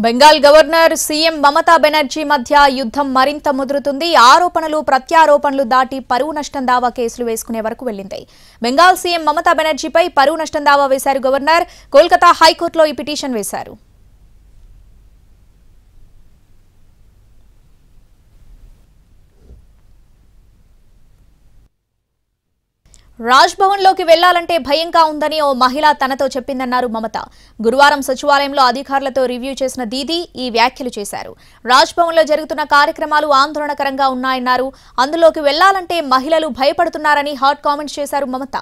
Bengal governor CM Mamata Banerjee మధ్య యుద్ధం మరింత ముదురుతుంది. ఆరోపణలు ప్రత్యారోపణలు దాటి పరువు నష్టం దావా కేసులు వేసుకునే వరకు వెళ్లింది. బెంగాల్ సీఎం మమతా బెనర్జీపై పరువు నష్టం దావా వేశారు గవర్నర్. కోల్కతా హైకోర్టులో ఈ పిటిషన్ వేశారు. రాజ్ భవన్ లోకి వెళ్లాలంటే భయంగా ఉందని ఓ మహిళ తనతో చెప్పిందన్నారు మమత. గురువారం సచివాలయంలో అధికారులతో రివ్యూ చేసిన దీదీ ఈ వ్యాఖ్యలు చేశారు. రాజ్ భవన్ లో జరుగుతున్న కార్యక్రమాలు ఆందోళనకరంగా ఉన్నాయన్నారు. అందులోకి వెళ్లాలంటే మహిళలు భయపడుతున్నారని హాట్ కామెంట్స్ చేశారు మమత.